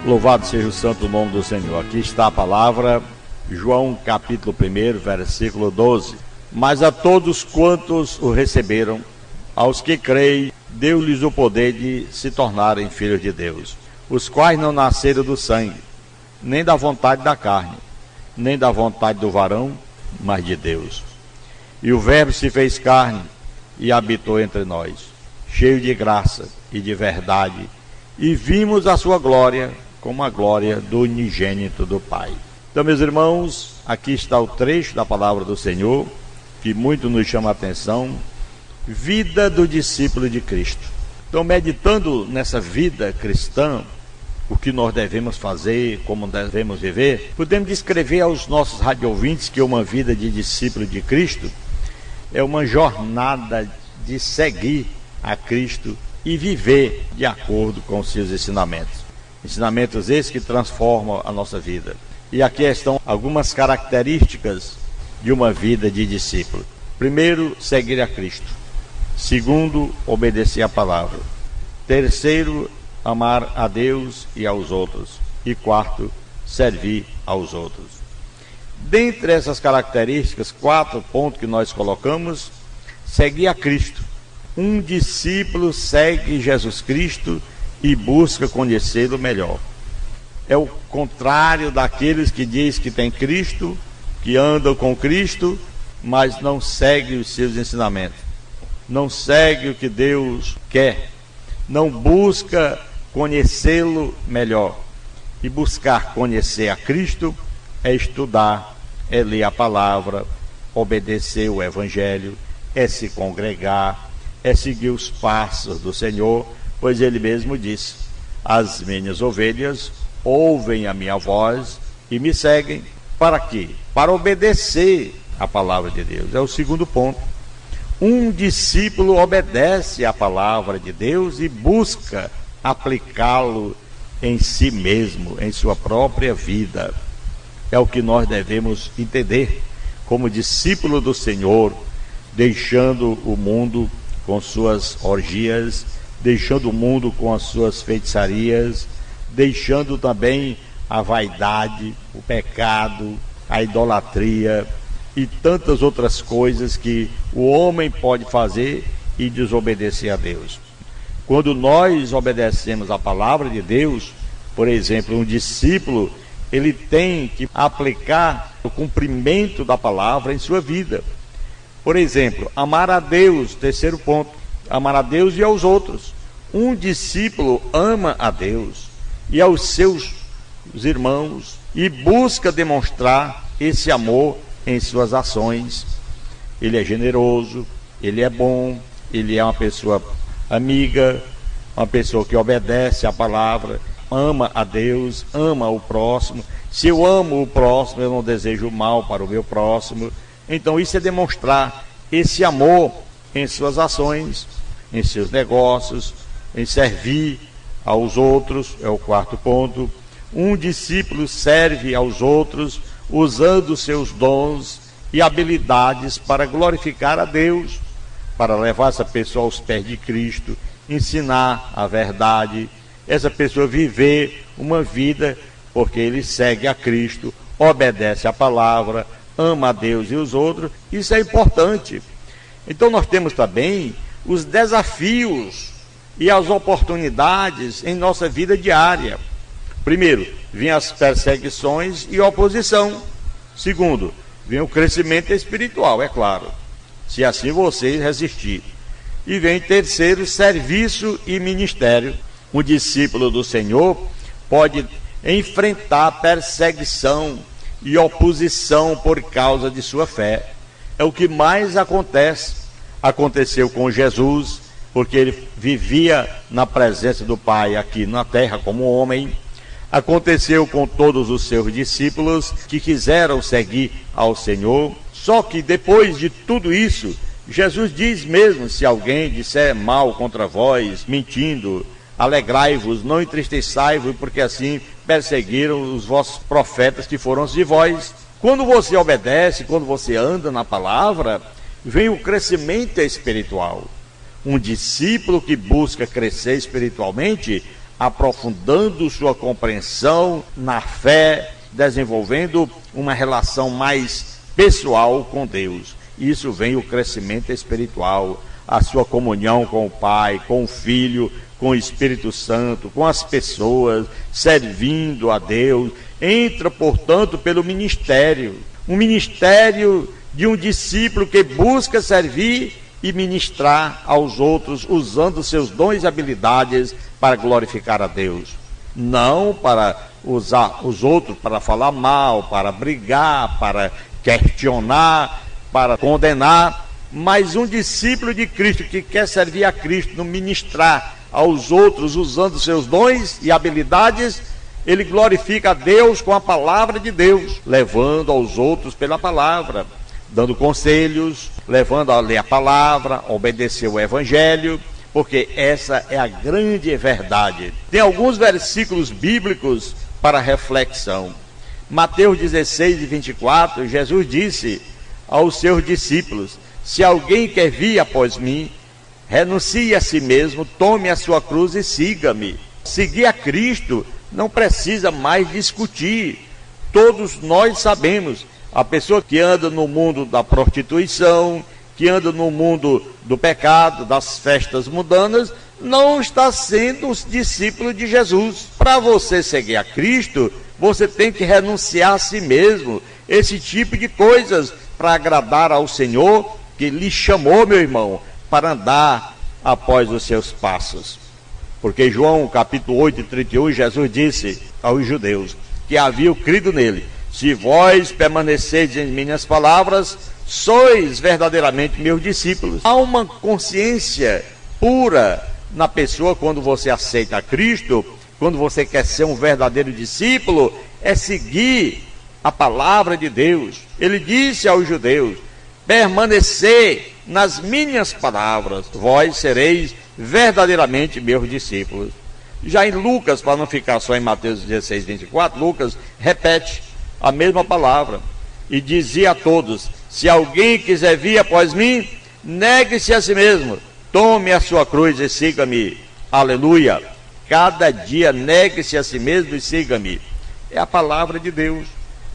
Louvado seja o santo nome do Senhor. Aqui está a palavra, João capítulo 1, versículo 12. Mas a todos quantos o receberam, aos que creem, deu-lhes o poder de se tornarem filhos de Deus, os quais não nasceram do sangue, nem da vontade da carne, nem da vontade do varão, mas de Deus. E o Verbo se fez carne e habitou entre nós, cheio de graça e de verdade, e vimos a sua glória, como a glória do unigênito do Pai. Então, meus irmãos, aqui está o trecho da palavra do Senhor, que muito nos chama a atenção, vida do discípulo de Cristo. Então, meditando nessa vida cristã, o que nós devemos fazer, como devemos viver, podemos descrever aos nossos radioouvintes que uma vida de discípulo de Cristo é uma jornada de seguir a Cristo e viver de acordo com os seus ensinamentos. Ensinamentos esses que transformam a nossa vida. E aqui estão algumas características de uma vida de discípulo. Primeiro, seguir a Cristo. Segundo, obedecer a palavra. Terceiro, amar a Deus e aos outros. E quarto, servir aos outros. Dentre essas características, 4 pontos que nós colocamos, seguir a Cristo. Um discípulo segue Jesus Cristo e busca conhecê-lo melhor. É o contrário daqueles que dizem que tem Cristo, que andam com Cristo, mas não seguem os seus ensinamentos, não segue o que Deus quer, não busca conhecê-lo melhor. E buscar conhecer a Cristo é estudar, é ler a palavra, obedecer o Evangelho, é se congregar, é seguir os passos do Senhor, pois Ele mesmo disse: as minhas ovelhas ouvem a minha voz e me seguem. Para quê? Para obedecer a palavra de Deus. É o segundo ponto. Um discípulo obedece à palavra de Deus e busca aplicá-lo em si mesmo, em sua própria vida. É o que nós devemos entender como discípulo do Senhor, deixando o mundo com suas orgias, deixando o mundo com as suas feitiçarias, deixando também a vaidade, o pecado, a idolatria e tantas outras coisas que o homem pode fazer e desobedecer a Deus. Quando nós obedecemos a palavra de Deus, por exemplo, um discípulo, ele tem que aplicar o cumprimento da palavra em sua vida. Por exemplo, amar a Deus, terceiro ponto, amar a Deus e aos outros. Um discípulo ama a Deus e aos seus irmãos e busca demonstrar esse amor em suas ações. Ele é generoso, ele é bom, ele é uma pessoa amiga, uma pessoa que obedece à palavra, ama a Deus, ama o próximo. Se eu amo o próximo, eu não desejo o mal para o meu próximo. Então isso é demonstrar esse amor em suas ações, em seus negócios, em servir aos outros, é o quarto ponto. Um discípulo serve aos outros usando seus dons e habilidades para glorificar a Deus, para levar essa pessoa aos pés de Cristo, ensinar a verdade, essa pessoa viver uma vida porque ele segue a Cristo, obedece a palavra, ama a Deus e os outros. Isso é importante. Então nós temos também os desafios e as oportunidades em nossa vida diária. Primeiro, vem as perseguições e oposição. Segundo, vem o crescimento espiritual, é claro, se assim você resistir. E vem terceiro, serviço e ministério. Um discípulo do Senhor pode enfrentar perseguição e oposição por causa de sua fé. É o que mais acontece. Aconteceu com Jesus, porque ele vivia na presença do Pai aqui na terra como homem. Aconteceu com todos os seus discípulos que quiseram seguir ao Senhor. Só que depois de tudo isso, Jesus diz mesmo: se alguém disser mal contra vós, mentindo, alegrai-vos, não entristeçai-vos, porque assim perseguiram os vossos profetas que foram antes de vós. Quando você obedece, quando você anda na palavra, vem o crescimento espiritual. Um discípulo que busca crescer espiritualmente, aprofundando sua compreensão na fé, desenvolvendo uma relação mais pessoal com Deus. Isso vem o crescimento espiritual, a sua comunhão com o Pai, com o Filho, com o Espírito Santo, com as pessoas, servindo a Deus. Entra, portanto, pelo ministério. Um ministério de um discípulo que busca servir e ministrar aos outros, usando seus dons e habilidades para glorificar a Deus. Não para usar os outros para falar mal, para brigar, para questionar, para condenar, mas um discípulo de Cristo que quer servir a Cristo, no ministrar aos outros, usando seus dons e habilidades, ele glorifica a Deus com a palavra de Deus, levando aos outros pela palavra, dando conselhos, levando a ler a palavra, obedecer o evangelho, porque essa é a grande verdade. Tem alguns versículos bíblicos para reflexão. Mateus 16 e 24, Jesus disse aos seus discípulos: se alguém quer vir após mim, renuncie a si mesmo, tome a sua cruz e siga-me. Seguir a Cristo não precisa mais discutir. Todos nós sabemos, a pessoa que anda no mundo da prostituição, que anda no mundo do pecado, das festas mundanas, não está sendo discípulo de Jesus. Para você seguir a Cristo, você tem que renunciar a si mesmo, esse tipo de coisas, para agradar ao Senhor, que lhe chamou, meu irmão, para andar após os seus passos. Porque João capítulo 8 e 31, Jesus disse aos judeus que haviam crido nele: se vós permaneceis em minhas palavras, sois verdadeiramente meus discípulos. Há uma consciência pura na pessoa quando você aceita a Cristo, quando você quer ser um verdadeiro discípulo, é seguir a palavra de Deus. Ele disse aos judeus: permanecer nas minhas palavras, vós sereis verdadeiramente meus discípulos. Já em Lucas, para não ficar só em Mateus 16, 24, Lucas repete a mesma palavra e dizia a todos: se alguém quiser vir após mim, negue-se a si mesmo, tome a sua cruz e siga-me. Aleluia! Cada dia negue-se a si mesmo e siga-me. É a palavra de Deus.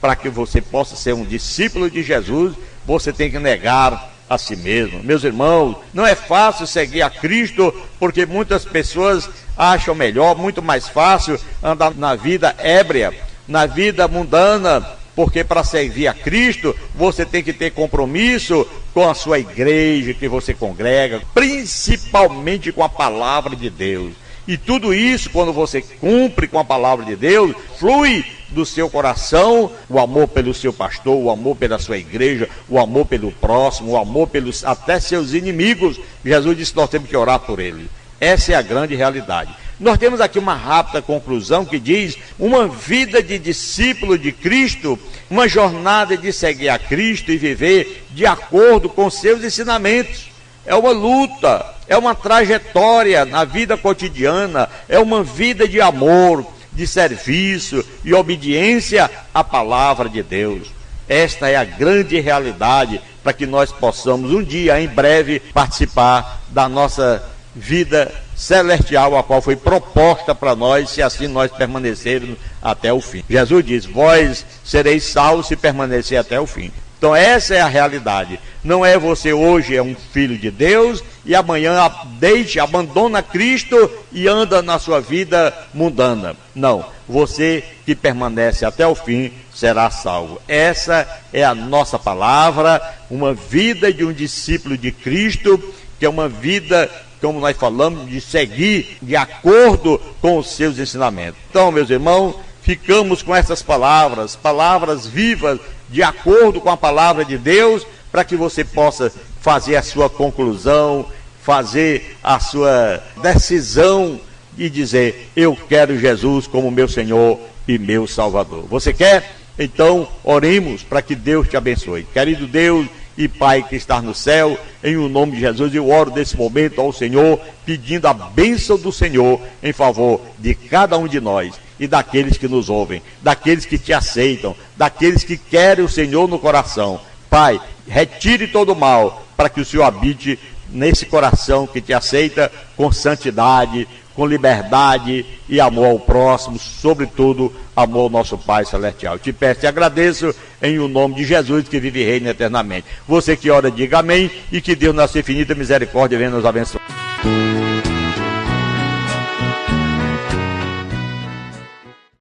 Para que você possa ser um discípulo de Jesus, você tem que negar a si mesmo. Meus irmãos, não é fácil seguir a Cristo, porque muitas pessoas acham melhor, muito mais fácil andar na vida ébria, na vida mundana, porque para servir a Cristo, você tem que ter compromisso com a sua igreja que você congrega, principalmente com a palavra de Deus. E tudo isso, quando você cumpre com a palavra de Deus, flui do seu coração o amor pelo seu pastor, o amor pela sua igreja, o amor pelo próximo, o amor pelos até seus inimigos. Jesus disse que nós temos que orar por ele. Essa é a grande realidade. Nós temos aqui uma rápida conclusão que diz: uma vida de discípulo de Cristo, uma jornada de seguir a Cristo e viver de acordo com seus ensinamentos. É uma luta, é uma trajetória na vida cotidiana, é uma vida de amor, de serviço e obediência à palavra de Deus. Esta é a grande realidade para que nós possamos um dia, em breve, participar da nossa vida celestial, a qual foi proposta para nós, se assim nós permanecermos até o fim. Jesus diz: vós sereis salvos se permanecer até o fim. Então essa é a realidade. Não é você hoje é um filho de Deus e amanhã abandona Cristo e anda na sua vida mundana. Não, você que permanece até o fim será salvo. Essa é a nossa palavra, uma vida de um discípulo de Cristo, que é uma vida, como nós falamos, de seguir de acordo com os seus ensinamentos. Então, meus irmãos, ficamos com essas palavras, palavras vivas, de acordo com a palavra de Deus, para que você possa fazer a sua conclusão, fazer a sua decisão e dizer: eu quero Jesus como meu Senhor e meu Salvador. Você quer? Então, oremos para que Deus te abençoe. Querido Deus e Pai que está no céu, em o nome de Jesus, eu oro nesse momento ao Senhor, pedindo a bênção do Senhor em favor de cada um de nós. e daqueles que nos ouvem, daqueles que te aceitam, daqueles que querem o Senhor no coração. Pai, retire todo o mal, para que o Senhor habite nesse coração que te aceita com santidade, com liberdade e amor ao próximo, sobretudo amor ao nosso Pai Celestial. Te peço e agradeço em o nome de Jesus, que vive e reina eternamente. Você que ora, diga amém, e que Deus, na sua infinita misericórdia, venha nos abençoar.